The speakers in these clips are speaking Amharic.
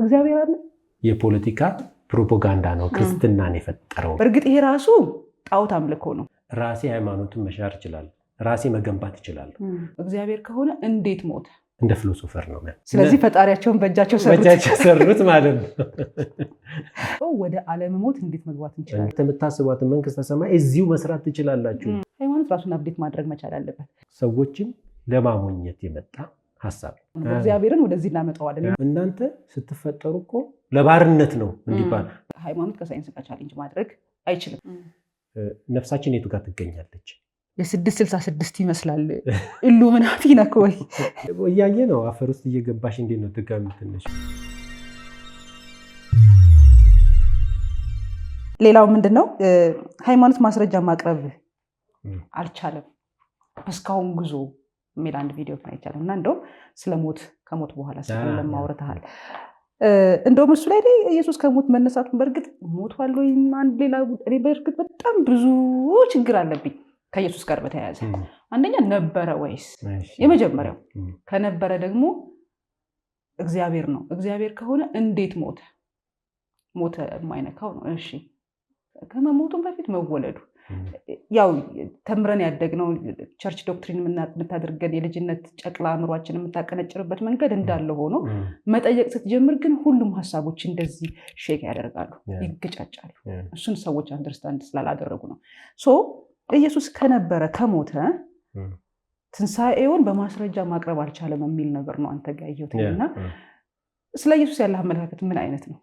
እግዚአብሔር አለ የፖለቲካ ፕሮፓጋንዳ ነው ክርስትናን የፈጠረው በርግጥ ይሄ ራሱ ጣዖት አምልኮ ነው ራሴ ሃይማኖትን መሻር ይችላል ራሴ መገንባት ይችላል እግዚአብሔር ከሆነ እንዴት ሞተ እንደ ፊሎሶፈር ነው ስለዚህ ፈጣሪያቸውን በእጃቸው ሰሩት ማለት ነው ወደ ዓለም ሞት እንዴት መግባት እንችላለን ተመታስቧት መንግስተ ሰማይ እዚሁ መስራት ትችላላችሁ ሃይማኖት ራሱን አፕዴት ማድረግ መቻል አለበት ሰዎችን ለማሞኘት የመጣ ሐሳብ እግዚአብሔርን ወደዚህ እናመጣዋለን እናንተ ስትፈጠሩ እኮ ለባርነት ነው እንዲባል ሃይማኖት ከሳይንስ ጋር ቻሌንጅ ማድረግ አይችልም ነፍሳችን የቱ ጋር ትገኛለች የ666 ይመስላል ኢሉሚናቲ ነክ ወይ ወያየ ነው አፈር ውስጥ እየገባሽ እንዴት ነው ትጋምትነሽ ሌላው ምንድነው ሃይማኖት ማስረጃ ማቅረብ አልቻለም እስካሁን ጉዞ ሜል አንድ ቪዲዮ ታይቻለና እንደው ስለሞት ከሞት በኋላ ስለለም ማውራታል እንደውም እሱ ላይ ኢየሱስ ከሞት መነሳቱን በርግጥ ሞቷል ወይ አንድ ሌላ እኔ በርግጥ በጣም ብዙ ችግር አለብኝ ከኢየሱስ ጋር በተያያዘ አንደኛ ነበረ ወይስ የመጀመሪያው ከነበረ ደግሞ እግዚአብሔር ነው እግዚአብሔር ከሆነ እንዴት ሞተ የማይነካው ነው እሺ ከመሞቱም በፊት መወለዱ ያው ተምረን ያደግነው ቸርች ዶክትሪን የምታደርገን የልጅነት ጨቅላ አእምሯችን የምታቀነጭርበት መንገድ እንዳለ ሆኖ መጠየቅ ስትጀምር ግን ሁሉም ሐሳቦች እንደዚህ ሼክ ያደርጋሉ ይገጫጫሉ እሱን ሰዎች አንደርስታንድ ስላላደረጉ ነው ሶ ኢየሱስ ከነበረ ከሞተ ትንሳኤውን በማስረጃ ማቅረብ አልቻለም የሚል ነገር ነው አንተ ጋር ያየሁትና ስለ ኢየሱስ ያለ አመለካከት ምን አይነት ነው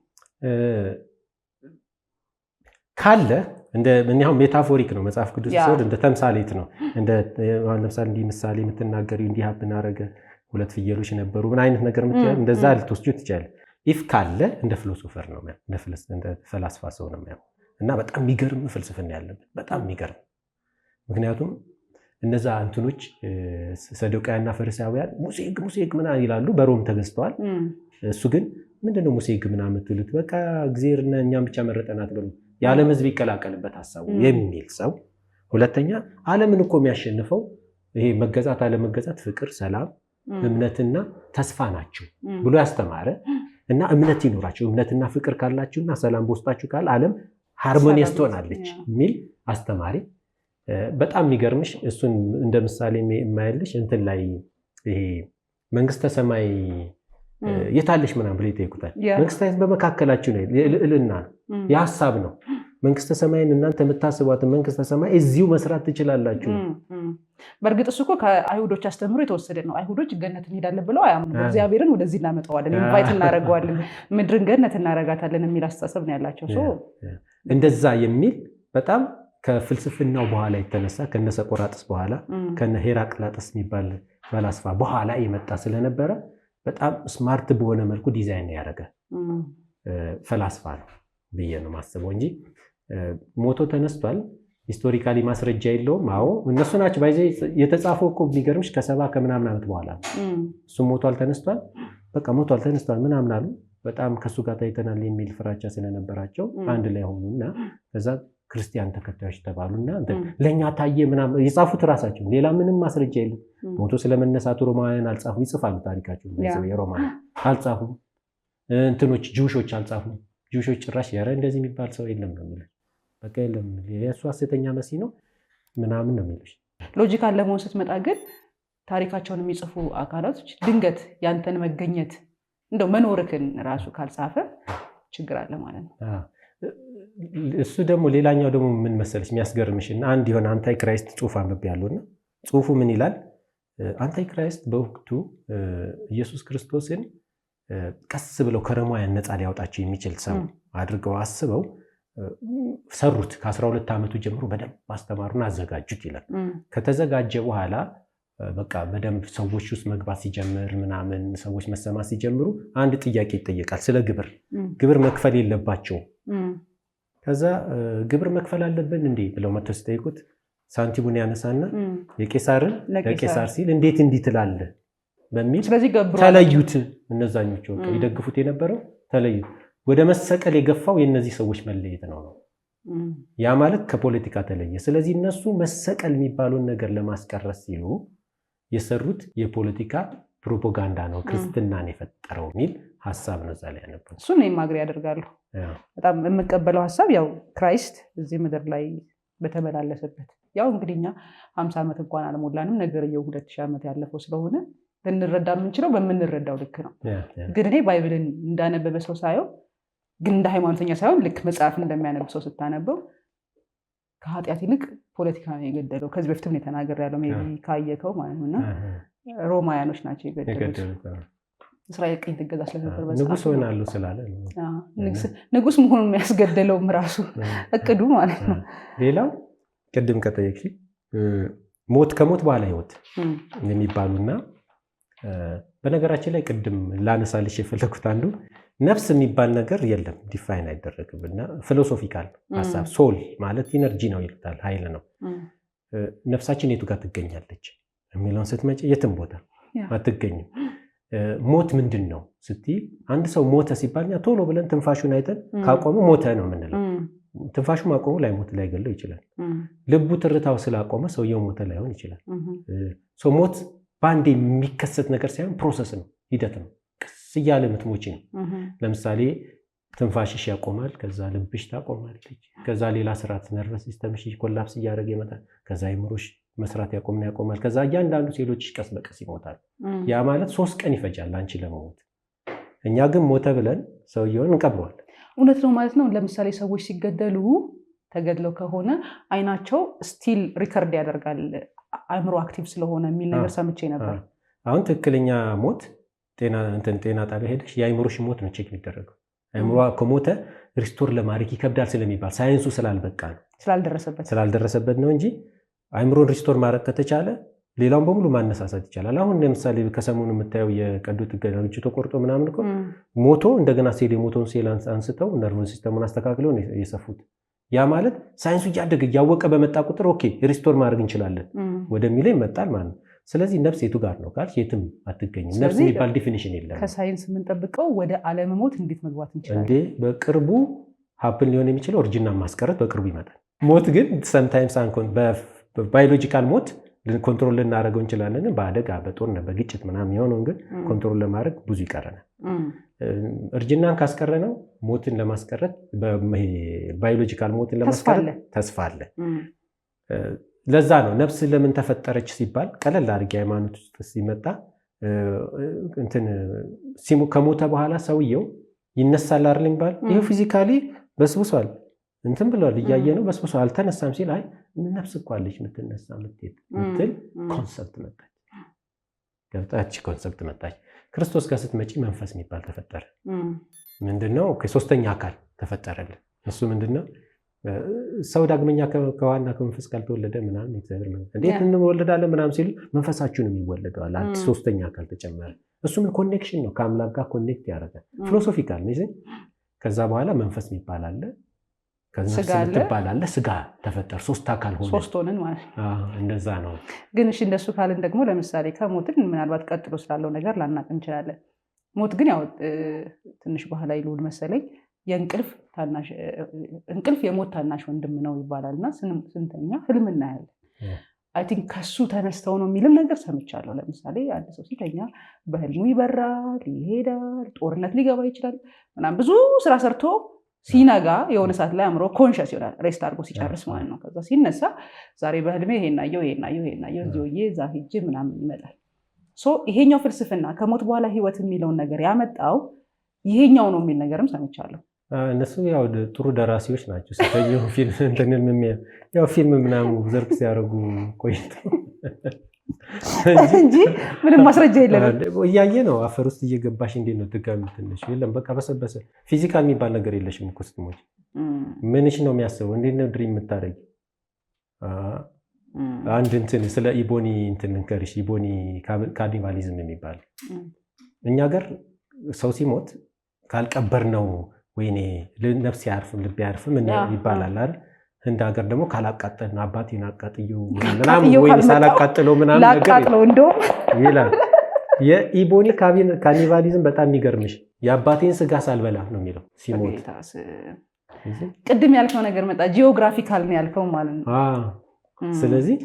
ካለ እንደ ምንያው ሜታፎሪክ ነው መጽሐፍ ቅዱስ ሲወድ እንደ ተምሳሌት ነው እንደ ለምሳሌ እንዲ ምሳሌ የምትናገሪው እንዲ ሀብን አረገ ሁለት ፍየሎች ነበሩ ምን አይነት ነገር የምትያል እንደዛ ልትወስጂው ትችላለህ ኢፍ ካለ እንደ ፊሎሶፈር ነው እንደ ፈላስፋ ሰው ነው እና በጣም የሚገርም ፍልስፍና ያለበት በጣም የሚገርም ምክንያቱም እነዛ እንትኖች ሰዱቃውያንና ፈሪሳውያን ሙሴ ምና ይላሉ በሮም ተገዝተዋል እሱ ግን ምንድነው ሙሴ ምና የምትሉት በቃ እግዚአብሔርና እኛም ብቻ መረጠናት ብሎ የዓለም ህዝብ ይቀላቀልበት ሐሳቡ የሚል ሰው ሁለተኛ ዓለምን እኮ የሚያሸንፈው ይሄ መገዛት አለመገዛት ፍቅር ሰላም እምነትና ተስፋ ናቸው ብሎ ያስተማረ እና እምነት ይኖራቸው እምነትና ፍቅር ካላችሁና ሰላም በውስጣችሁ ካለ ዓለም ሃርሞኒየስ ትሆናለች የሚል አስተማሪ በጣም የሚገርምሽ እሱን እንደ ምሳሌ የማይልሽ እንትን ላይ ይሄ መንግስተ ሰማይ የታለሽ ምናምን ብለ ይጠይቁታል መንግስተ ሰማይ በመካከላችሁ ነው ልዕልና የሐሳብ ነው መንግስተ ሰማይን እናንተ የምታስቧት መንግስተ ሰማይ እዚሁ መስራት ትችላላችሁ በርግጥ እሱ እኮ ከአይሁዶች አስተምሮ የተወሰደ ነው አይሁዶች ገነት እንሄዳለን ብለው አያምኑም እግዚአብሔርን ወደዚህ እናመጣዋለን ኢንቫይት እናደርገዋለን ምድርን ገነት እናረጋታለን የሚል አስተሳሰብ ነው ያላቸው እንደዛ የሚል በጣም ከፍልስፍናው በኋላ የተነሳ ከነሰቆራጥስ በኋላ ከነሄራቅላጥስ የሚባል ፈላስፋ በኋላ የመጣ ስለነበረ በጣም ስማርት በሆነ መልኩ ዲዛይን ያደረገ ፈላስፋ ነው ብዬ ነው ማስበው እንጂ ሞቶ ተነስቷል ሂስቶሪካሊ ማስረጃ የለውም አዎ እነሱ ናቸው ባይዘ የተጻፈው እኮ ቢገርምሽ ከሰባ ከምናምን ዓመት በኋላ እሱ ሞቷል ተነስቷል በቃ ሞቷል ተነስቷል ምናምን አሉ በጣም ከሱ ጋር ታይተናል የሚል ፍራቻ ስለነበራቸው አንድ ላይ ሆኑና ከዛ ክርስቲያን ተከታዮች ተባሉና ለኛ ታየ ምናምን የጻፉት ራሳቸው ሌላ ምንም ማስረጃ የለም ሞቶ ስለመነሳቱ ሮማውያን አልጻፉ ይጽፋሉ ታሪካቸው የሮማን አልጻፉ እንትኖች ጁሾች አልጻፉ ጁሾች ጭራሽ ያረ እንደዚህ የሚባል ሰው የለም ነው የሚለው በቃ የለም የሱ ሐሰተኛ መሲህ ነው ምናምን ነው የሚሉሽ ሎጂካል ለመሆን ስትመጣ ግን ታሪካቸውን የሚጽፉ አካላቶች ድንገት ያንተን መገኘት እንደው መኖርክን ራሱ ካልጻፈ ችግር አለ ማለት ነው እሱ ደግሞ ሌላኛው ደግሞ ምን መሰለሽ የሚያስገርምሽና አንድ የሆነ አንታይ ክራይስት ጽሑፍ አንብቤያለሁና ጽሑፉ ምን ይላል አንታይ ክራይስት በወቅቱ ኢየሱስ ክርስቶስን ቀስ ብለው ከሮማውያን ነፃ ሊያወጣቸው የሚችል ሰው አድርገው አስበው ሰሩት ከ12 ዓመቱ ጀምሮ በደንብ ማስተማሩን አዘጋጁት ይላል ከተዘጋጀ በኋላ በቃ በደንብ ሰዎች ውስጥ መግባት ሲጀምር ምናምን ሰዎች መሰማት ሲጀምሩ አንድ ጥያቄ ይጠየቃል ስለ ግብር መክፈል የለባቸው ከዛ ግብር መክፈል አለብን እንዴ ብለው መተው ሲጠይቁት ሳንቲሙን ያነሳና የቄሳርን ለቄሳር ሲል እንዴት እንዲትላል በሚል ተለዩት እነዛኞቹ ይደግፉት የነበረው ተለዩ ወደ መሰቀል የገፋው የነዚህ ሰዎች መለየት ነው ያ ማለት ከፖለቲካ ተለየ ስለዚህ እነሱ መሰቀል የሚባሉን ነገር ለማስቀረስ ሲሉ የሰሩት የፖለቲካ ፕሮፓጋንዳ ነው ክርስትናን የፈጠረው ሚል ሀሳብ ነው እዛ ላይ ያነበው። እሱን እኔም አግሪ ያደርጋለሁ። በጣም የምቀበለው ሀሳብ ያው ክራይስት እዚህ ምድር ላይ በተመላለሰበት ያው እንግዲህ እኛ 50 ዓመት እንኳን አልሞላንም፣ ነገርየው 2000 ዓመት ያለፈው ስለሆነ ልንረዳ የምንችለው በምንረዳው ልክ ነው። ግን እኔ ባይብልን እንዳነበበ ሰው ሳየው ግን እንደ ሃይማኖተኛ ሳይሆን ልክ መጽሐፍን እንደሚያነብ ሰው ስታነበው ከኃጢአት ይልቅ ፖለቲካ ነው የገደለው። ከዚህ በፊትም የተናገር ያለው ሜይ ቢ ካየከው ማለት ነውና ሮማውያኖች ናቸው የገደሉት። እስራኤል ቅኝ ትገዛ ስለነበር ንጉስ ሆናሉ ስላለ ንጉስ መሆኑን የሚያስገደለውም ራሱ እቅዱ ማለት ነው። ሌላው ቅድም ከጠየቅሽ ሞት ከሞት በኋላ ህይወት የሚባሉና በነገራችን ላይ ቅድም ላነሳልሽ የፈለኩት አንዱ ነፍስ የሚባል ነገር የለም፣ ዲፋይን አይደረግም እና ፊሎሶፊካል ሀሳብ ሶል ማለት ኢነርጂ ነው ይሉታል፣ ኃይል ነው። ነፍሳችን የቱ ጋር ትገኛለች የሚለውን ስትመጪ የትም ቦታ አትገኝም። ሞት ምንድን ነው ስትይ አንድ ሰው ሞተ ሲባል ቶሎ ብለን ትንፋሹን አይተን ካቆሙ ሞተ ነው የምንለው። ትንፋሹ ማቆሙ ላይሞት ላይገለው ይችላል። ልቡ ትርታው ስላቆመ ሰውየው ሞተ ላይሆን ይችላል። ሞት በአንድ የሚከሰት ነገር ሳይሆን ፕሮሰስ ነው፣ ሂደት ነው። ቀስ እያለ የምትሞቺ ነው። ለምሳሌ ትንፋሽሽ ያቆማል፣ ከዛ ልብሽ ታቆማለች፣ ከዛ ሌላ ስርዓት ነርቨስ ሲስተምሽ ኮላፕስ እያደረገ ይመጣል፣ ከዛ አይምሮሽ መስራት ያቆማል፣ ከዛ እያንዳንዱ ሴሎችሽ ቀስ በቀስ ይሞታል። ያ ማለት 3 ቀን ይፈጃል አንቺ ለመሞት። እኛ ግን ሞተ ብለን ሰውየውን እንቀብረዋለን። እውነት ነው ማለት ነው። ለምሳሌ ሰዎች ሲገደሉ ተገድለው ከሆነ አይናቸው ስቲል ሪከርድ ያደርጋል አእምሮ አክቲቭ ስለሆነ የሚል ነገር ሰምቼ ነበር። አሁን ትክክለኛ ሞት ጤና ጣቢያ ሄደሽ የአእምሮሽ ሞት ነው ቼክ የሚደረገው። አእምሮ ከሞተ ሪስቶር ለማድረግ ይከብዳል ስለሚባል ሳይንሱ ስላልበቃ ነው ስላልደረሰበት ነው እንጂ አእምሮን ሪስቶር ማድረግ ከተቻለ ሌላውን በሙሉ ማነሳሳት ይቻላል። አሁን ለምሳሌ ከሰሞኑ የምታየው የቀዶ ጥገና እጁ ተቆርጦ ምናምን እኮ ሞቶ እንደገና የሞተውን ሴል አንስተው ነርቭ ሲስተሙን አስተካክለው የሰፉት። ያ ማለት ሳይንሱ እያደገ እያወቀ በመጣ ቁጥር ኦኬ ሪስቶር ማድረግ እንችላለን ወደሚለው ይመጣል ማለት ነው። ስለዚህ ነፍስ የቱ ጋር ነው ካልሽ የትም አትገኝም። ነፍስ የሚባል ዲፊኒሽን የለም። ከሳይንስ የምንጠብቀው ወደ አለመሞት እንዴት መግባት እንችላለን እንዴ? በቅርቡ ሀፕን ሊሆን የሚችለው ኦሪጂናል ማስቀረት በቅርቡ ይመጣል። ሞት ግን ሰምታይምስ ባዮሎጂካል ሞት ኮንትሮል ልናደርገው እንችላለን። በአደጋ በጦርነት በግጭት ምናምን የሆነውን ግን ኮንትሮል ለማድረግ ብዙ ይቀረናል። እርጅናን ካስቀረነው ሞትን ለማስቀረት ባዮሎጂካል ሞትን ለማስቀረት ተስፋ አለ። ለዛ ነው ነፍስ ለምን ተፈጠረች ሲባል ቀለል አድርጌ ሃይማኖት ውስጥ ሲመጣ ከሞተ በኋላ ሰውየው ይነሳል አይደል ይባል። ይሄ ፊዚካሊ በስብሷል እንትን ብሏል፣ እያየ ነው በስብሷል፣ አልተነሳም ሲል አይ ነፍስ እኮ አለች የምትነሳ የምትል ኮንሰፕት መጣች። ገብታች ኮንሰፕት መጣች። ክርስቶስ ጋር ስትመጪ መንፈስ የሚባል ተፈጠረ። ምንድነው? ከሶስተኛ አካል ተፈጠረልን። እሱ ምንድነው? ሰው ዳግመኛ ከዋና ከመንፈስ ካልተወለደ ምናምን እግዚአብሔር እንዴት እንወለዳለን ምናምን ሲሉ መንፈሳችሁን የሚወለደው አለ። አንድ ሶስተኛ አካል ተጨመረ። እሱ ምን ኮኔክሽን ነው? ከአምላክ ጋር ኮኔክት ያደርጋል። ፊሎሶፊካል ነው። ከዛ በኋላ መንፈስ የሚባል አለ፣ ስጋ ተፈጠረ። 3 አካል ሆነ፣ 3 ሆነን ማለት ነው። እንደዛ ነው። ግን እሺ እንደሱ ካልን ደግሞ ለምሳሌ ከሞትን ምናልባት ቀጥሎ ስላለው ነገር ላናቅ እንችላለን። ሞት ግን ያው ትንሽ በኋላ ይሉን መሰለኝ እንቅልፍ የሞት ታናሽ ወንድም ነው ይባላልና ስንተኛ ህልም እናያለን። አይ ቲንክ ከሱ ተነስተው ነው የሚልም ነገር ሰምቻለሁ። ለምሳሌ አንድ ሰው ሲተኛ በህልሙ ይበራል፣ ይሄዳል፣ ጦርነት ሊገባ ይችላል ምናምን ብዙ ስራ ሰርቶ ሲነጋ የሆነ ሰዓት ላይ አእምሮ ኮንሸስ ይሆናል፣ ሬስት አድርጎ ሲጨርስ ማለት ነው። ከዛ ሲነሳ ዛሬ በህልሜ ይሄናየው እዚሁዬ እዛ ሂጅ ምናምን ይመጣል። ይሄኛው ፍልስፍና ከሞት በኋላ ህይወት የሚለውን ነገር ያመጣው ይሄኛው ነው የሚል ነገርም ሰምቻለሁ። እነሱ ያው ጥሩ ደራሲዎች ናቸው። ሲተኙ ፊልም ምናምን ዘርፍ ሲያደርጉ ቆይተው እንጂ ምንም ማስረጃ የለንም። እያየ ነው አፈር ውስጥ እየገባሽ እንዴት ነው ድጋሚ ትንሽ የለም በቃ በሰበሰ ፊዚካል የሚባል ነገር የለሽም እኮ ስትሞች። ምንሽ ነው የሚያስበው? እንዴት ነው ድሪም የምታደርጊ? አንድ ስለ ኢቦኒ ንከሪሽ። ኢቦኒ ካኒባሊዝም የሚባል እኛ ሀገር ሰው ሲሞት ካልቀበር ነው ወይኔ ነፍስ ያርፍም ልብ ያርፍም ይባላል አይደል? ህንድ ሀገር ደግሞ ካላቃጠልን አባቴን አቃጥየው ምናምን ወይ ሳላቃጥለው ምናምን ነገር ይላል። የኢቦኒ ካኒባሊዝም በጣም የሚገርምሽ የአባቴን ስጋ ሳልበላ ነው የሚለው ሲሞት። ቅድም ያልከው ነገር መጣ። ጂኦግራፊካል ነው ያልከው ማለት ነው። ስለዚህ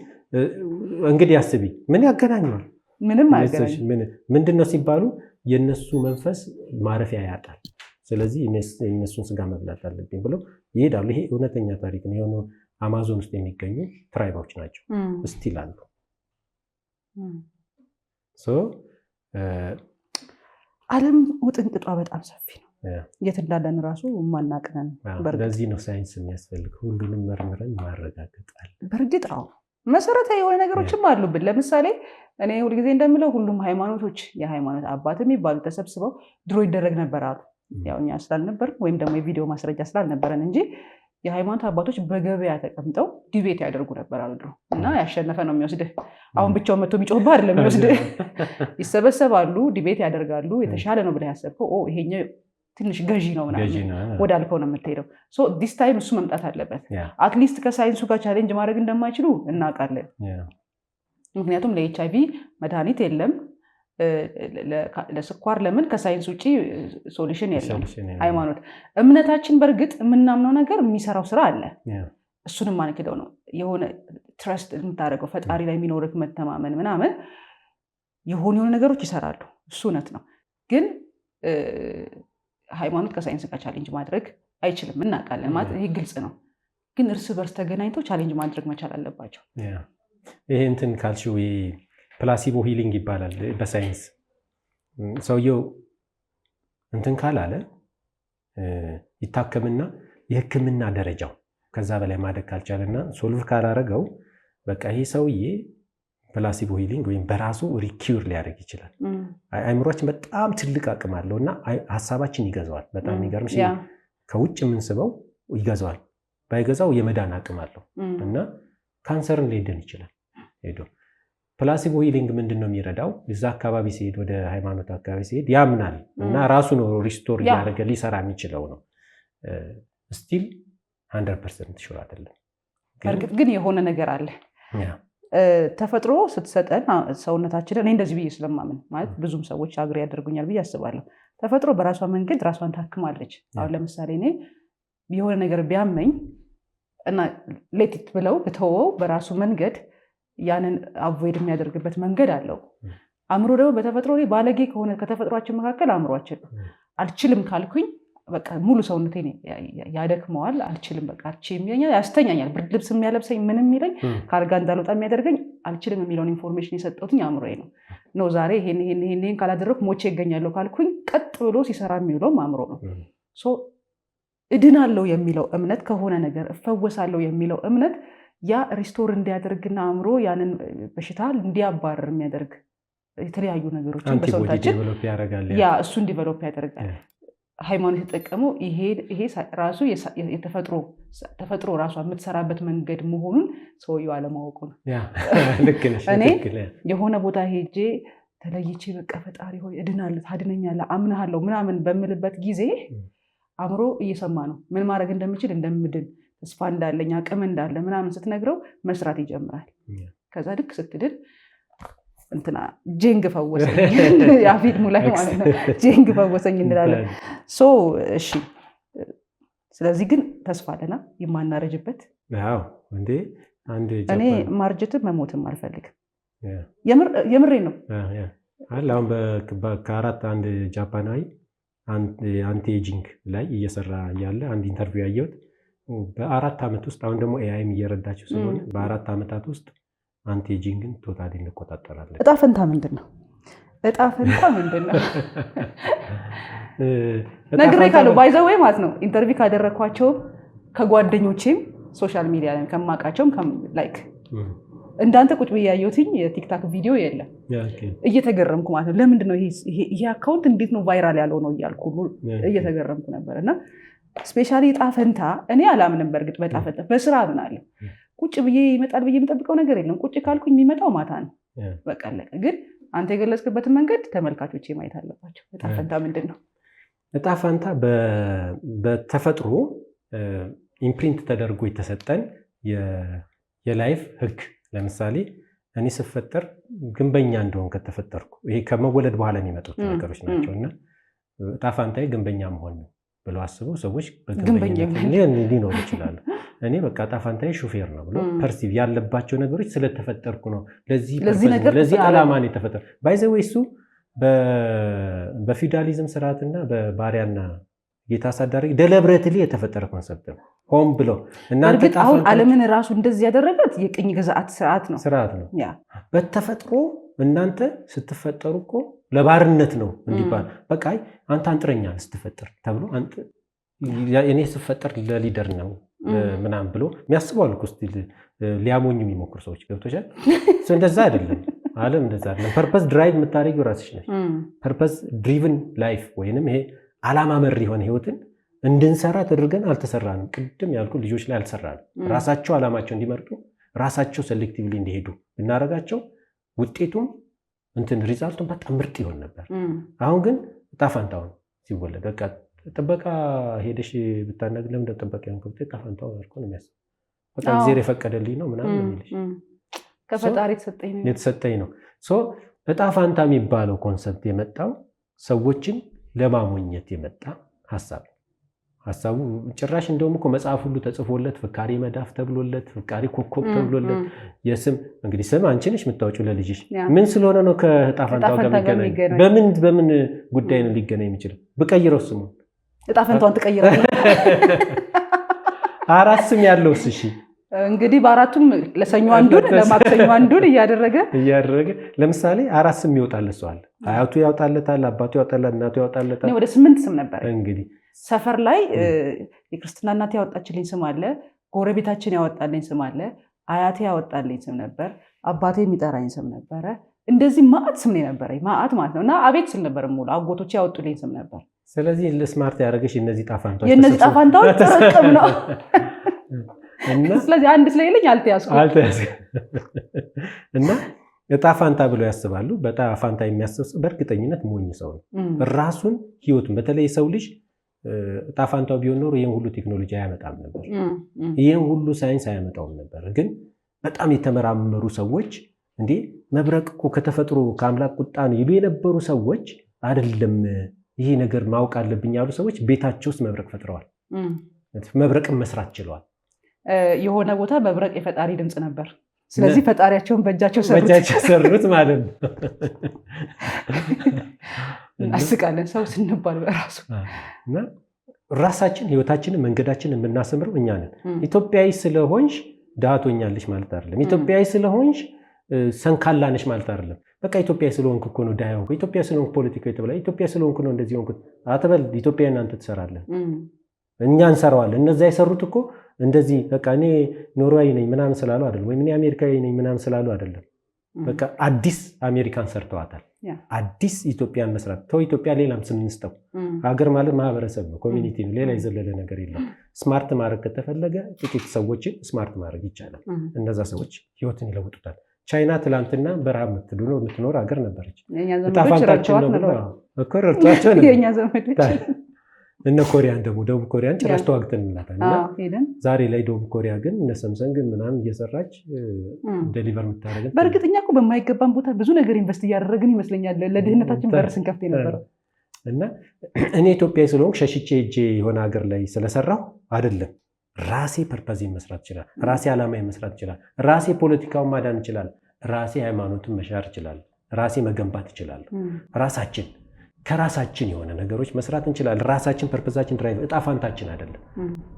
እንግዲህ አስቢ ምን ያገናኘዋል? ምንም አያገናኝም። ምንድነው ሲባሉ የነሱ መንፈስ ማረፊያ ያጣል። ስለዚህ የነሱን ስጋ መብላት አለብኝ ብለው ይሄዳሉ። ይሄ እውነተኛ ታሪክ ነው። የሆኑ አማዞን ውስጥ የሚገኙ ትራይቦች ናቸው ስቲል አሉ። ዓለም ውጥንቅጧ በጣም ሰፊ ነው። የት እንዳለን ራሱ ማናቅነን። ለዚህ ነው ሳይንስ የሚያስፈልግ፣ ሁሉንም መርምረን ማረጋገጥ አለ። በእርግጥ አዎ መሰረታዊ የሆነ ነገሮችም አሉብን። ለምሳሌ እኔ ሁልጊዜ እንደምለው ሁሉም ሃይማኖቶች የሃይማኖት አባት የሚባሉ ተሰብስበው ድሮ ይደረግ ነበር አሉ። ያው እኛ ስላልነበር ወይም ደግሞ የቪዲዮ ማስረጃ ስላልነበረን እንጂ የሃይማኖት አባቶች በገበያ ተቀምጠው ዲቤት ያደርጉ ነበር አሉ ድሮ። እና ያሸነፈ ነው የሚወስድህ። አሁን ብቻውን መጥቶ የሚጮህብህ አይደለም የሚወስድህ። ይሰበሰባሉ፣ ዲቤት ያደርጋሉ። የተሻለ ነው ብለህ ያሰብከው ይሄኛው ትንሽ ገዢ ነው ምናምን ወዳልከው ነው የምትሄደው። ዲስ ታይም እሱ መምጣት አለበት። አትሊስት ከሳይንሱ ጋር ቻሌንጅ ማድረግ እንደማይችሉ እናውቃለን። ምክንያቱም ለኤችአይቪ መድኃኒት የለም፣ ለስኳር ለምን ከሳይንስ ውጭ ሶሉሽን የለም። ሃይማኖት እምነታችን በእርግጥ የምናምነው ነገር የሚሰራው ስራ አለ። እሱንም ማንክደው ነው። የሆነ ትረስት የምታደርገው ፈጣሪ ላይ የሚኖርህ መተማመን ምናምን የሆኑ ነገሮች ይሰራሉ። እሱ እውነት ነው። ግን ሃይማኖት ከሳይንስ ጋር ቻሌንጅ ማድረግ አይችልም፣ እናውቃለን። ማለት ይሄ ግልጽ ነው። ግን እርስ በርስ ተገናኝተው ቻሌንጅ ማድረግ መቻል አለባቸው። ይሄ እንትን ካልሽው ፕላሲቦ ሂሊንግ ይባላል በሳይንስ። ሰውየው እንትን ካላለ ይታከምና የህክምና ደረጃው ከዛ በላይ ማደግ ካልቻለና ሶልቭ ካላረገው በቃ ይሄ ሰውዬ ፕላሲቦ ሂሊንግ ወይም በራሱ ሪኪውር ሊያደርግ ይችላል። አይምሮችን በጣም ትልቅ አቅም አለው እና ሀሳባችን ይገዛዋል። በጣም የሚገርምሽ ከውጭ የምንስበው ይገዛዋል። ባይገዛው የመዳን አቅም አለው እና ካንሰርን ሊድን ይችላል ሄዶ። ፕላሲቦ ሂሊንግ ምንድን ነው የሚረዳው? እዛ አካባቢ ሲሄድ፣ ወደ ሃይማኖት አካባቢ ሲሄድ ያምናል እና ራሱ ነው ሪስቶር እያደረገ ሊሰራ የሚችለው ነው። ስቲል 100% ሹር አይደለም። እርግጥ ግን የሆነ ነገር አለ። ተፈጥሮ ስትሰጠን ሰውነታችንን፣ እኔ እንደዚህ ብዬ ስለማምን ማለት ብዙም ሰዎች አግሪ ያደርጉኛል ብዬ አስባለሁ። ተፈጥሮ በራሷ መንገድ ራሷን ታክማለች። አሁን ለምሳሌ እኔ የሆነ ነገር ቢያመኝ እና ሌቲት ብለው ብተወው በራሱ መንገድ ያንን አቮይድ የሚያደርግበት መንገድ አለው። አእምሮ ደግሞ በተፈጥሮ ላይ ባለጌ ከሆነ ከተፈጥሯችን መካከል አእምሯችን ነው። አልችልም ካልኩኝ በቃ ሙሉ ሰውነቴን ያደክመዋል። አልችልም በቃ ይለኛል፣ ያስተኛኛል። ብርድ ልብስ የሚያለብሰኝ ምንም የሚለኝ ከአልጋ እንዳልወጣ የሚያደርገኝ አልችልም የሚለውን ኢንፎርሜሽን የሰጠሁትኝ አእምሮዬ ነው። ዛሬ ይሄን ካላደረኩ ሞቼ ይገኛለሁ ካልኩኝ ቀጥ ብሎ ሲሰራ የሚውለውም አእምሮ ነው። እድናለሁ የሚለው እምነት ከሆነ ነገር እፈወሳለሁ የሚለው እምነት ያ ሪስቶር እንዲያደርግና አእምሮ ያንን በሽታ እንዲያባረር የሚያደርግ የተለያዩ ነገሮችን በሰውነታችን እሱን ዲቨሎፕ ያደርጋል። ሃይማኖት የተጠቀመው ይሄ ራሱ ተፈጥሮ ራሷ የምትሰራበት መንገድ መሆኑን ሰውየው አለማወቁ ነው። እኔ የሆነ ቦታ ሄጄ ተለይቼ በቃ ፈጣሪ ሆይ እድናለሁ፣ ታድነኛለህ፣ አምናሃለሁ ምናምን በምልበት ጊዜ አእምሮ እየሰማ ነው ምን ማድረግ እንደምችል፣ እንደምድን፣ ተስፋ እንዳለኝ፣ አቅም እንዳለ ምናምን ስትነግረው መስራት ይጀምራል። ከዛ ልክ ስትድን እንትና ጄንግ ፈወሰኝ የፊልሙ ላይ ማለት ነው። ጄንግ ፈወሰኝ እንላለን። እሺ፣ ስለዚህ ግን ተስፋ አለና የማናረጅበት። እኔ ማርጀትም መሞትም አልፈልግም። የምሬ ነው። አሁን ከአራት አንድ ጃፓናዊ አንቲ ኤጂንግ ላይ እየሰራ ያለ አንድ ኢንተርቪው ያየሁት በ4 ዓመት ውስጥ፣ አሁን ደግሞ ኤአይም እየረዳቸው ስለሆነ በ4 ዓመታት ውስጥ አንቲ ኤጂንግን ቶታሊ እንቆጣጠራለን። እጣ ፈንታ ምንድን ነው? ነግሬ ካለው ባይዘወይ ማለት ነው። ኢንተርቪው ካደረግኳቸውም ከጓደኞቼም ሶሻል ሚዲያ ላይ ከማውቃቸውም ላይክ እንዳንተ ቁጭ ብዬ ያየሁትኝ የቲክታክ ቪዲዮ የለም። እየተገረምኩ ማለት ነው። ለምንድን ነው ይሄ አካውንት እንዴት ነው ቫይራል ያለው ነው እያልኩ እየተገረምኩ ነበር። እና ስፔሻሊ እጣ ፈንታ እኔ አላምንም። በእርግጥ በእጣ ፈንታ በስራ አምናለሁ። ቁጭ ብዬ ይመጣል ብዬ የምጠብቀው ነገር የለም። ቁጭ ካልኩኝ የሚመጣው ማታ ነው። በቃ አለቀ። ግን አንተ የገለጽክበትን መንገድ ተመልካቾች ማየት አለባቸው። እጣ ፈንታ ምንድን ነው? እጣ ፈንታ በተፈጥሮ ኢምፕሪንት ተደርጎ የተሰጠን የላይፍ ህግ። ለምሳሌ እኔ ስፈጠር ግንበኛ እንደሆን ከተፈጠርኩ፣ ይሄ ከመወለድ በኋላ የሚመጡት ነገሮች ናቸው እና እጣ ፈንታዬ ግንበኛ መሆን ነው ብሎ አስበው ሰዎች ሊኖሩ ይችላሉ። እኔ በቃ እጣ ፈንታዬ ሹፌር ነው ብሎ ፐርሲቭ ያለባቸው ነገሮች ስለተፈጠርኩ ነው፣ ለዚህ ዓላማ ነው የተፈጠርኩ። ባይ ዘ ዌይ እሱ በፊውዳሊዝም ስርዓትና በባሪያና ጌታ አሳዳሪ ደለብረትሊ የተፈጠረ ኮንሰፕት ነው። ሆም ብሎ እናንተ አሁን ዓለምን ራሱ እንደዚህ ያደረጋት የቅኝ ግዛት ስርዓት ነው። በተፈጥሮ እናንተ ስትፈጠሩ እኮ ለባርነት ነው እንዲባል በቃ አንተ አንጥረኛ ስትፈጠር ተብሎ እኔ ስፈጠር ለሊደር ነው ምናምን ብሎ የሚያስበው አልኩ። እስቲ ሊያሞኙ የሚሞክሩ ሰዎች ገብቶሻል። እንደዛ አይደለም ዓለም እንደዛ አይደለም። ፐርፐስ ድራይቭ የምታደርጊው ራስሽ ነሽ። ፐርፐስ ድሪቭን ላይፍ ወይንም ይሄ ዓላማ መሪ የሆነ ህይወትን እንድንሰራ ተደርገን አልተሰራንም። ቅድም ያልኩ ልጆች ላይ አልሰራንም። ራሳቸው ዓላማቸው እንዲመርጡ ራሳቸው ሴሌክቲቭሊ እንዲሄዱ ብናረጋቸው ውጤቱም ሪዛልቱም በጣም ምርጥ ይሆን ነበር። አሁን ግን ጣፋንታውን ሲወለድ በቃ ጥበቃ ሄደሽ ብታናግ ለምን ጥበቃ ያን ከብት ጣፋንታው አርኮ ነው የሚያስብ በቃ እግዚአብሔር የፈቀደልኝ ነው ምናምን ነው የሚልሽ ከፈጣሪ የተሰጠኝ ነው። ጣፋንታ የሚባለው ኮንሰፕት የመጣው ሰዎችን ለማሞኘት የመጣ ሐሳቡ ጭራሽ እንደውም እኮ መጽሐፍ ሁሉ ተጽፎለት ፍካሬ መዳፍ ተብሎለት ፍካሬ ኮከብ ተብሎለት የስም እንግዲህ ስም አንቺ ነሽ የምታወጪው ለልጅሽ ምን ስለሆነ ነው ከጣፋንታው ጋር የሚገናኝ በምን ጉዳይ ነው ሊገናኝ የሚችለው? ብቀይረው ስሙ ጣፋንታውን ትቀይራለህ። 4 ስም ያለው እሺ እንግዲህ በአራቱም ለሰኞ አንዱን ለማክሰኞ አንዱን እያደረገ ለምሳሌ 4 ስም ይወጣለት ሰው አለ። አያቱ ያወጣለታል፣ አባቱ ያወጣለታል፣ እናቱ ያወጣለታል። ወደ 8 ስም ነበር። እንግዲህ ሰፈር ላይ የክርስትና እናቴ ያወጣችልኝ ስም አለ፣ ጎረቤታችን ያወጣልኝ ስም አለ፣ አያቴ ያወጣልኝ ስም ነበር፣ አባቴ የሚጠራኝ ስም ነበረ። እንደዚህ ማአት ስም ነው ነበረኝ፣ ማአት ማለት ነው። እና አቤት ስል ነበር ሙሉ አጎቶቼ ያወጡልኝ ስም ነበር። ስለዚህ ለስማርት ያደረገሽ እነዚህ ጣፋንታዎች ጥርቅም ነው። ስለዚህ አንድ ስለሌለኝ አልተያዝኩም እና ጣፋንታ ብለው ያስባሉ። በጣፋንታ የሚያስብ በእርግጠኝነት ሞኝ ሰው ነው። ራሱን ህይወቱን በተለይ ሰው ልጅ ጣፋንታው ቢሆን ኖሮ ይህን ሁሉ ቴክኖሎጂ አያመጣም ነበር፣ ይህን ሁሉ ሳይንስ አያመጣውም ነበር። ግን በጣም የተመራመሩ ሰዎች እንዴ መብረቅ እኮ ከተፈጥሮ ከአምላክ ቁጣ ነው ይሉ የነበሩ ሰዎች አይደለም ይሄ ነገር ማወቅ አለብኝ ያሉ ሰዎች ቤታቸው ውስጥ መብረቅ ፈጥረዋል። መብረቅን መስራት ችለዋል። የሆነ ቦታ መብረቅ የፈጣሪ ድምፅ ነበር። ስለዚህ ፈጣሪያቸውን በእጃቸው ሰሩት ማለት ነው። እናስቃለን ሰው ስንባል በራሱ እና ራሳችን ህይወታችንን መንገዳችንን የምናሰምረው እኛ ነን። ኢትዮጵያዊ ስለሆንሽ ድሃ ትሆኛለሽ ማለት አይደለም። ኢትዮጵያዊ ስለሆንሽ ሰንካላ ነሽ ማለት አይደለም። በቃ ኢትዮጵያዊ ስለሆንኩ እኮ ነው ድሃ ሆንኩ፣ ኢትዮጵያዊ ስለሆንኩ ፖለቲካ የተባለ ኢትዮጵያዊ ስለሆንኩ ነው እንደዚህ ሆንኩ አትበል። ኢትዮጵያዊ እናንተ ትሰራለህ፣ እኛ እንሰራዋለን። እነዛ የሰሩት እኮ እንደዚህ በቃ እኔ ኖርዌይ ነኝ ምናምን ስላሉ አይደለም፣ ወይም እኔ አሜሪካዊ ነኝ ምናምን ስላሉ አይደለም። በቃ አዲስ አሜሪካን ሰርተዋታል። አዲስ ኢትዮጵያን መስራት ተው። ኢትዮጵያ ሌላም ስም እንስጠው። ሀገር ማለት ማህበረሰብ ነው፣ ኮሚኒቲ ነው። ሌላ የዘለለ ነገር የለም። ስማርት ማድረግ ከተፈለገ ጥቂት ሰዎችን ስማርት ማድረግ ይቻላል። እነዛ ሰዎች ህይወትን ይለውጡታል። ቻይና ትላንትና በረሃብ የምትኖር ሀገር ነበረች። ጣፋንታችን ነው ብለው እኮ ረድቷቸው ነበር። እነ ኮሪያን ደግሞ ደቡብ ኮሪያን ጭራሽ ተዋግተንላታል። ዛሬ ላይ ደቡብ ኮሪያ ግን እነ ሰምሰንግ ምናምን እየሰራች ዴሊቨር የምታደርገን። በእርግጠኛ እኮ በማይገባን ቦታ ብዙ ነገር ኢንቨስት እያደረግን ይመስለኛል። ለድህነታችን በር ስንከፍት የነበረው እና እኔ ኢትዮጵያዊ ስለሆንኩ ሸሽቼ ሄጄ የሆነ ሀገር ላይ ስለሰራሁ አይደለም። ራሴ ፐርፐዜን መስራት ይችላል። ራሴ ዓላማዬን መስራት ይችላል። ራሴ ፖለቲካውን ማዳን ይችላል። ራሴ ሃይማኖትን መሻር ይችላል። ራሴ መገንባት ይችላል። ራሳችን ከራሳችን የሆነ ነገሮች መስራት እንችላለን። ራሳችን ፐርፐዛችን ድራይቭ እጣፋንታችን አይደለም።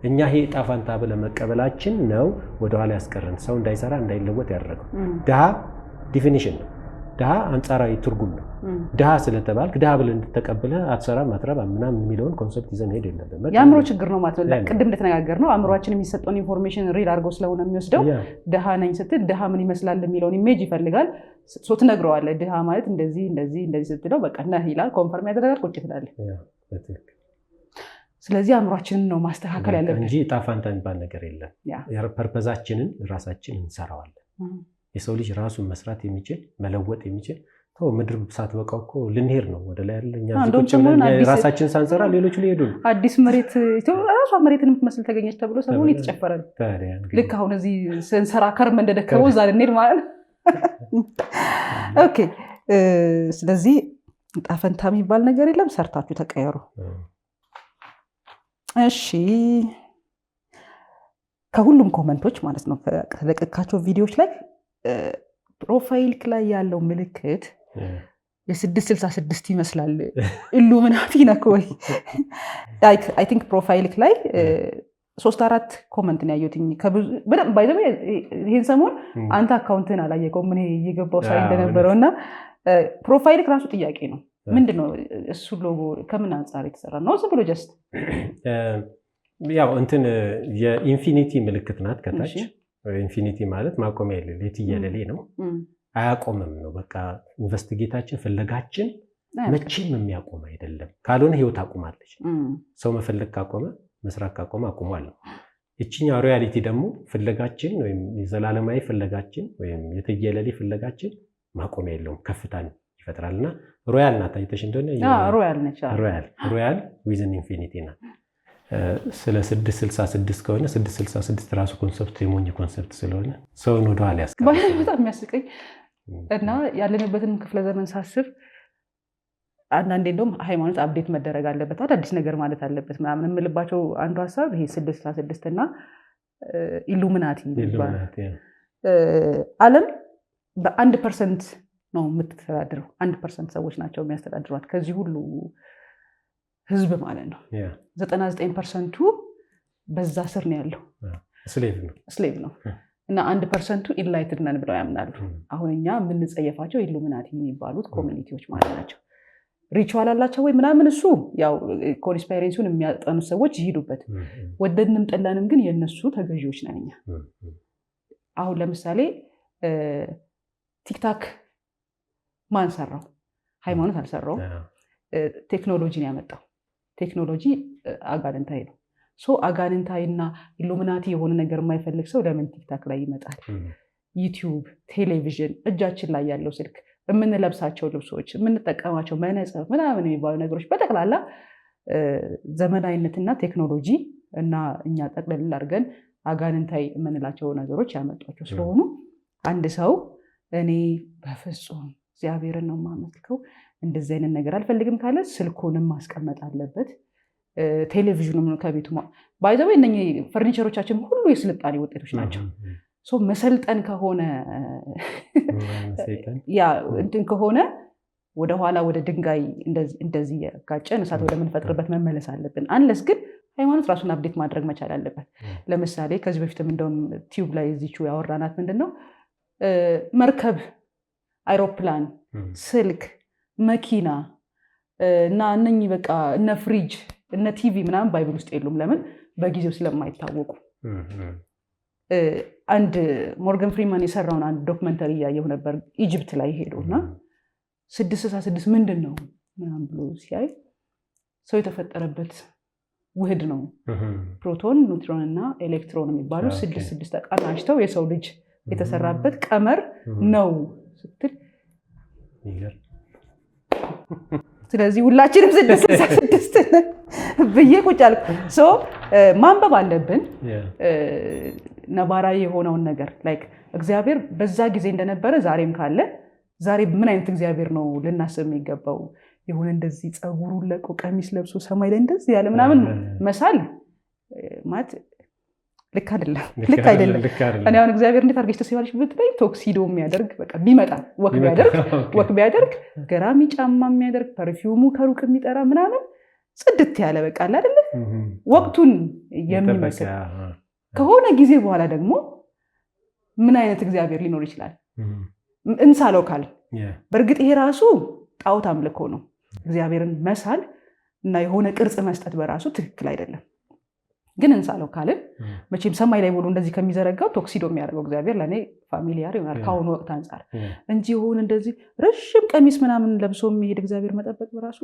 እኛ ይሄ እጣፋንታ ብለን መቀበላችን ነው ወደኋላ ያስቀረን፣ ሰው እንዳይሰራ እንዳይለወጥ ያደረገው። ድሃ ዲፊኒሽን ነው። ድሃ አንጻራዊ ትርጉም ነው። ድሃ ስለተባልክ ድሃ ብለን እንድትቀበለ አትሰራም አትረባም ምናምን የሚለውን ኮንሰፕት ይዘን ሄድ የለብን። የአእምሮ ችግር ነው ማለት ነው። ቅድም እንደተነጋገር ነው አእምሯችን የሚሰጠውን ኢንፎርሜሽን ሪድ አድርጎ ስለሆነ የሚወስደው ድሃ ነኝ ስትል ድሃ ምን ይመስላል የሚለውን ኢሜጅ ይፈልጋል። ሶ ትነግረዋለህ። ድሃ ማለት እንደዚህ እንደዚህ እንደዚህ ስትለው በቃ ነህ ይላል። ኮንፈርም ያደርጋል። ቁጭ ትላለህ። ስለዚህ አእምሯችንን ነው ማስተካከል ያለብን እንጂ ዕጣ ፈንታ የሚባል ነገር የለም። ፐርፐዛችንን ራሳችን እንሰራዋለን። የሰው ልጅ ራሱን መስራት የሚችል መለወጥ የሚችል ተው ምድር ሳትበቃው እኮ ልንሄድ ነው ወደ ላይ አይደል? እኛ ራሳችን ሳንሰራ ሌሎቹ ሊሄዱ ነው። አዲስ መሬት ራሷ መሬትን የምትመስል ተገኘች ተብሎ ሰሞኑን የተጨፈረ ነው። ልክ አሁን እዚህ ስንሰራ ከርም እንደደከመው እዛ ልንሄድ ማለት ነው። ኦኬ። ስለዚህ ዕጣ ፈንታ የሚባል ነገር የለም። ሰርታችሁ ተቀየሩ። እሺ። ከሁሉም ኮመንቶች ማለት ነው ከተለቀቃቸው ቪዲዮዎች ላይ ፕሮፋይል ላይ ያለው ምልክት የ666 ይመስላል ኢሉሚናቲ ነክ ወይ አይ ቲንክ ፕሮፋይልክ ላይ 3-4 ኮመንት ነው ያየሁት ከብዙ በደም ባይዘው ይሄን ሰሞን አንተ አካውንትን አላየከውም ምን እየገባው ሳይ እንደነበረውና ፕሮፋይልክ ራሱ ጥያቄ ነው ምንድነው እሱ ሎጎ ከምን አንፃር የተሰራ ነው ዝም ብሎ ጀስት ያው እንትን የኢንፊኒቲ ምልክት ናት ከታች ኢንፊኒቲ ማለት ማቆሚያ የሌለ የትየለሌ ነው አያቆምም ነው በቃ ኢንቨስቲጌታችን ፍለጋችን መቼም የሚያቆም አይደለም ካልሆነ ህይወት አቁማለች ሰው መፈለግ ካቆመ መስራት ካቆመ አቁሟል እቺኛው ሪያሊቲ ደግሞ ፍለጋችን ወይም የዘላለማዊ ፍለጋችን ወይም የትየለሌ ፍለጋችን ማቆሚያ የለውም ከፍታን ይፈጥራልና ሮያል ናት አይተሽ እንደሆነ ሮያል ነች ሮያል ዊዝን ኢንፊኒቲ ናት ስለ 666 ከሆነ 666 ራሱ ኮንሰፕት የሞኝ ኮንሰፕት ስለሆነ ሰውን ወደ ኋላ ያስቀምጣል በጣም የሚያስቀኝ እና ያለንበትን ክፍለ ዘመን ሳስብ አንዳንዴ እንደውም ሃይማኖት አፕዴት መደረግ አለበት አዲስ ነገር ማለት አለበት ምናምን የምልባቸው አንዱ ሐሳብ ይሄ 666 እና ኢሉሚናቲ ዓለም በ1% ነው የምትተዳደረው 1% ሰዎች ናቸው የሚያስተዳድሯት ከዚህ ሁሉ ህዝብ ማለት ነው 99%ቱ በዛ ስር ነው ያለው ስሌቭ ነው እና 1%ቱ ኢንላይትድ ነን ብለው ያምናሉ አሁን እኛ የምንጸየፋቸው ኢሉሚናቲ የሚባሉት ኮሚኒቲዎች ማለት ናቸው ሪቹዋል አላቸው ወይ ምናምን እሱ ያው ኮንስፓይሬሲውን የሚያጠኑ ሰዎች ይሄዱበት ወደድንም ጠላንም ግን የነሱ ተገዢዎች ነን እኛ አሁን ለምሳሌ ቲክታክ ማን ሰራው ሃይማኖት አልሰራው ቴክኖሎጂን ያመጣው ቴክኖሎጂ አጋንንታይ ነው ሶ አጋንንታይና ኢሉሚናቲ የሆነ ነገር የማይፈልግ ሰው ለምን ቲክታክ ላይ ይመጣል ዩቲዩብ ቴሌቪዥን እጃችን ላይ ያለው ስልክ የምንለብሳቸው ልብሶች የምንጠቀማቸው መነጽር ምናምን የሚባሉ ነገሮች በጠቅላላ ዘመናዊነትና ቴክኖሎጂ እና እኛ ጠቅለል አድርገን አጋንንታይ የምንላቸው ነገሮች ያመጧቸው ስለሆኑ አንድ ሰው እኔ በፍጹም እግዚአብሔርን ነው የማመልከው እንደዚህ አይነት ነገር አልፈልግም ካለ ስልኩንም ማስቀመጥ አለበት ቴሌቪዥኑም ከቤቱ ባይዘው እነኚህ ፈርኒቸሮቻችን ሁሉ የስልጣኔ ውጤቶች ናቸው ሶ መሰልጠን ከሆነ ያ እንትን ከሆነ ወደ ኋላ ወደ ድንጋይ እንደዚህ ያጋጨን እሳት ወደ ምንፈጥርበት መመለስ አለብን አንለስ ግን ሃይማኖት ራሱን አፕዴት ማድረግ መቻል አለበት ለምሳሌ ከዚህ በፊትም እንደውም ቲዩብ ላይ እዚቹ ያወራናት ምንድነው መርከብ አይሮፕላን ስልክ መኪና እና እነኚህ በቃ እነ ፍሪጅ እነ ቲቪ ምናምን ባይብል ውስጥ የሉም ለምን በጊዜው ስለማይታወቁ አንድ ሞርጋን ፍሪማን የሰራውን አንድ ዶክመንተሪ ያየው ነበር ኢጂፕት ላይ ሄዶና 666 ምንድነው ምናምን ብሎ ሲያይ ሰው የተፈጠረበት ውህድ ነው ፕሮቶን ኒውትሮን እና ኤሌክትሮን የሚባሉ 6 ተቃናጅተው የሰው ልጅ የተሰራበት ቀመር ነው ስትል ስለዚህ ሁላችንም 666 ብዬ ቁጭ አልኩ ሶ ማንበብ አለብን ነባራዊ የሆነውን ነገር ላይክ እግዚአብሔር በዛ ጊዜ እንደነበረ ዛሬም ካለ ዛሬ ምን አይነት እግዚአብሔር ነው ልናስብ የሚገባው የሆነ እንደዚህ ጸጉሩን ለቆ ቀሚስ ለብሶ ሰማይ ላይ እንደዚህ ያለ ምናምን መሳል ማለት ልክ አይደለም እኔ አሁን እግዚአብሔር እንዴት አድርገሽ ተስያለሽ ብትበይ ቶክሲዶ የሚያደርግ በቃ ቢመጣ ወክ ቢያደርግ ገራሚ ጫማ የሚያደርግ ፐርፊውሙ ከሩቅ የሚጠራ ምናምን ጽድት ያለ በቃ አይደለ ወቅቱን የሚመስል ከሆነ ጊዜ በኋላ ደግሞ ምን አይነት እግዚአብሔር ሊኖር ይችላል እንሳለው ካል በእርግጥ ይሄ ራሱ ጣዖት አምልኮ ነው እግዚአብሔርን መሳል እና የሆነ ቅርጽ መስጠት በራሱ ትክክል አይደለም ግን እንሳለው ካል መቼም ሰማይ ላይ ብሎ እንደዚህ ከሚዘረጋው ቶክሲዶ የሚያደርገው እግዚአብሔር ለኔ ፋሚሊያር ይሆናል ካሁን ወቅት አንፃር እንጂ ሆነ እንደዚህ ረጅም ቀሚስ ምናምን ለብሶ የሚሄድ እግዚአብሔር መጠበቅ በራሱ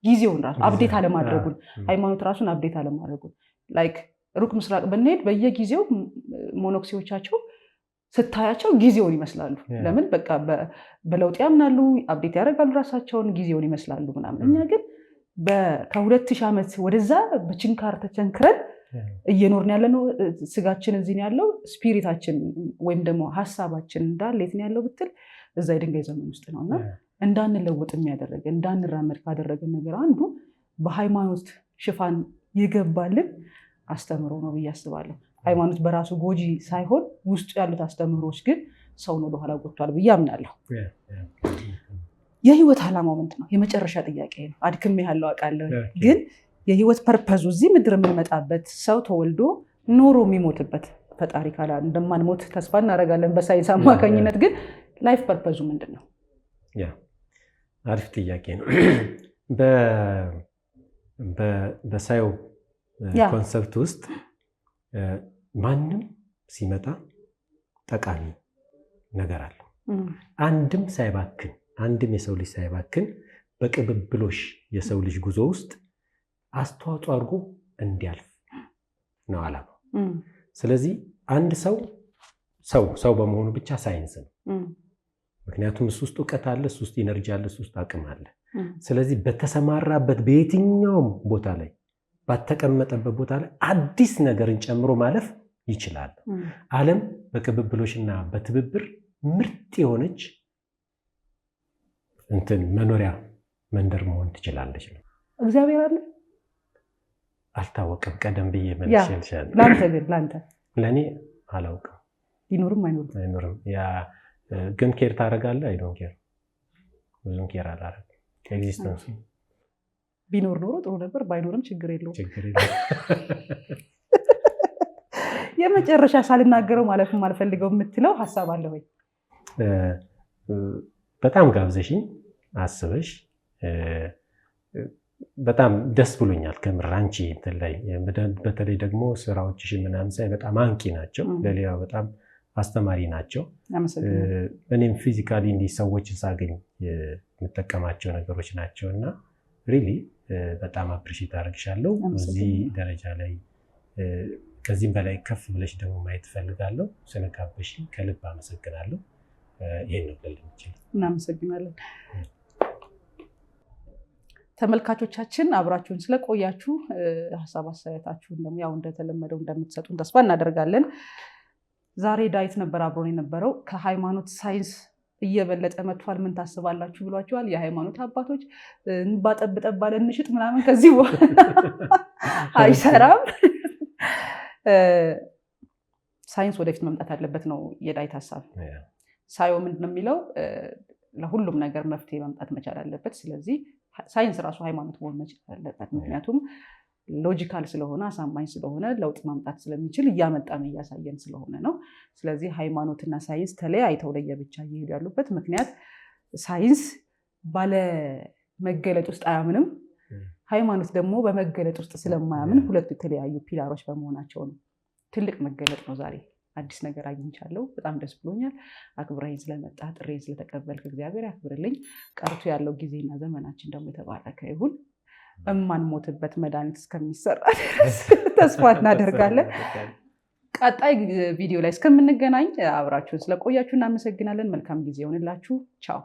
ጊዜውን ራሱ አፕዴት አለማድረጉን ሃይማኖት ራሱን አፕዴት አለማድረጉን ላይክ ሩቅ ምስራቅ ብንሄድ በየጊዜው ሞኖክሲዎቻቸው ስታያቸው ጊዜውን ይመስላሉ ለምን በቃ በለውጥ ያምናሉ አፕዴት ያደርጋሉ ራሳቸውን ጊዜውን ይመስላሉ ምናምን እኛ ግን ከ2000 ዓመት ወደዛ በችንካር ተቸንክረን እየኖርን ያለነው ስጋችን እዚህ ነው ያለው ስፒሪታችን ወይም ደግሞ ሐሳባችን እንዳለ የት ነው ያለው ብትል እዛ የድንጋይ ዘመን ውስጥ ነውና እንዳንለውጥ የሚያደርግ እንዳንራመድ ካደረገን ነገር አንዱ በሃይማኖት ሽፋን ይገባልን አስተምሮ ነው ብዬ አስባለሁ ሃይማኖት በራሱ ጎጂ ሳይሆን ውስጡ ያሉት አስተምሮች ግን ሰውን ወደ ኋላ ጎትቷል ብዬ አምናለሁ የህይወት ዓላማው ምንድን ነው? የመጨረሻ ጥያቄ ነው። አድክሜ ያለው አውቃለሁ፣ ግን የህይወት ፐርፐዙ እዚህ ምድር የምንመጣበት ሰው ተወልዶ ኖሮ የሚሞትበት ፈጣሪ ካላ እንደማንሞት ተስፋ እናደርጋለን በሳይንስ አማካኝነት። ግን ላይፍ ፐርፐዙ ምንድን ነው? አሪፍ ጥያቄ ነው። በሳዮ ኮንሰፕት ውስጥ ማንም ሲመጣ ጠቃሚ ነገር አለው። አንድም ሳይባክን አንድም የሰው ልጅ ሳይባክን በቅብብሎሽ የሰው ልጅ ጉዞ ውስጥ አስተዋጽኦ አድርጎ እንዲያልፍ ነው ዓላማው። ስለዚህ አንድ ሰው በመሆኑ ብቻ ሳይንስ ነው። ምክንያቱም እሱ ውስጥ እውቀት አለ፣ እሱ ውስጥ ኢነርጂ አለ፣ እሱ ውስጥ አቅም አለ። ስለዚህ በተሰማራበት በየትኛውም ቦታ ላይ ባተቀመጠበት ቦታ ላይ አዲስ ነገርን ጨምሮ ማለፍ ይችላል። ዓለም በቅብብሎሽና በትብብር ምርጥ የሆነች መኖሪያ መንደር መሆን ትችላለች ነው። እግዚአብሔር አለ አልታወቀም። ቀደም ብዬ መልሼልሻል። ለአንተ ለእኔ አላውቅም። ይኖርም አይኖርም ግን ኬር ታደርጋለህ? አይ ዶንት ኬር። ብዙም ኬር አላደርግም። ኤግዚስተንሱ ቢኖር ኖሮ ጥሩ ነበር፣ ባይኖርም ችግር የለውም። የመጨረሻ ሳልናገረው ማለፍ የማልፈልገው የምትለው ሀሳብ አለ ወይ? በጣም ጋብዘሽኝ አስበሽ በጣም ደስ ብሎኛል ከምር። አንቺ እንትን ላይ በተለይ ደግሞ ስራዎችሽ ምናምን ሳይ በጣም አንቂ ናቸው፣ ለሌላው በጣም አስተማሪ ናቸው። እኔም ፊዚካሊ እንዲህ ሰዎችን ሳገኝ የምጠቀማቸው ነገሮች ናቸው እና ሪሊ በጣም አፕሪሺየት አደርግሻለሁ። እዚህ ደረጃ ላይ ከዚህም በላይ ከፍ ብለሽ ደግሞ ማየት እፈልጋለሁ። ስለጋበዝሽኝ ከልብ አመሰግናለሁ። ይሄን ነው ልል የምችለው። እናመሰግናለን። ተመልካቾቻችን አብራችሁን ስለቆያችሁ ሀሳብ አስተያየታችሁን ደግሞ ያው እንደተለመደው እንደምትሰጡን ተስፋ እናደርጋለን። ዛሬ ዳዊት ነበር አብሮን የነበረው። ከሃይማኖት ሳይንስ እየበለጠ መጥቷል፣ ምን ታስባላችሁ ብሏቸዋል። የሃይማኖት አባቶች እንባጠብጠብ ባለ እንሽጥ ምናምን ከዚህ አይሰራም። ሳይንስ ወደፊት መምጣት አለበት ነው የዳዊት ሀሳብ። ሳዮ ምንድን ነው የሚለው? ለሁሉም ነገር መፍትሄ መምጣት መቻል አለበት። ስለዚህ ሳይንስ ራሱ ሃይማኖት መሆን መቻል አለበት። ምክንያቱም ሎጂካል ስለሆነ አሳማኝ ስለሆነ ለውጥ ማምጣት ስለሚችል እያመጣን እያሳየን ስለሆነ ነው። ስለዚህ ሃይማኖትና ሳይንስ ተለያይተው ለየብቻ እየሄዱ ያሉበት ምክንያት ሳይንስ ባለመገለጥ ውስጥ አያምንም፣ ሃይማኖት ደግሞ በመገለጥ ውስጥ ስለማያምን ሁለቱ የተለያዩ ፒላሮች በመሆናቸው ነው። ትልቅ መገለጥ ነው። ዛሬ አዲስ ነገር አግኝቻለሁ። በጣም ደስ ብሎኛል። አክብረኸኝ ስለመጣ ጥሬን ስለተቀበልክ እግዚአብሔር ያክብርልኝ። ቀርቶ ያለው ጊዜና ዘመናችን ደግሞ የተባረከ ይሁን። እማንሞትበት መድኃኒት እስከሚሰራ ተስፋ እናደርጋለን። ቀጣይ ቪዲዮ ላይ እስከምንገናኝ አብራችሁን ስለቆያችሁ እናመሰግናለን። መልካም ጊዜ ይሆንላችሁ። ቻው።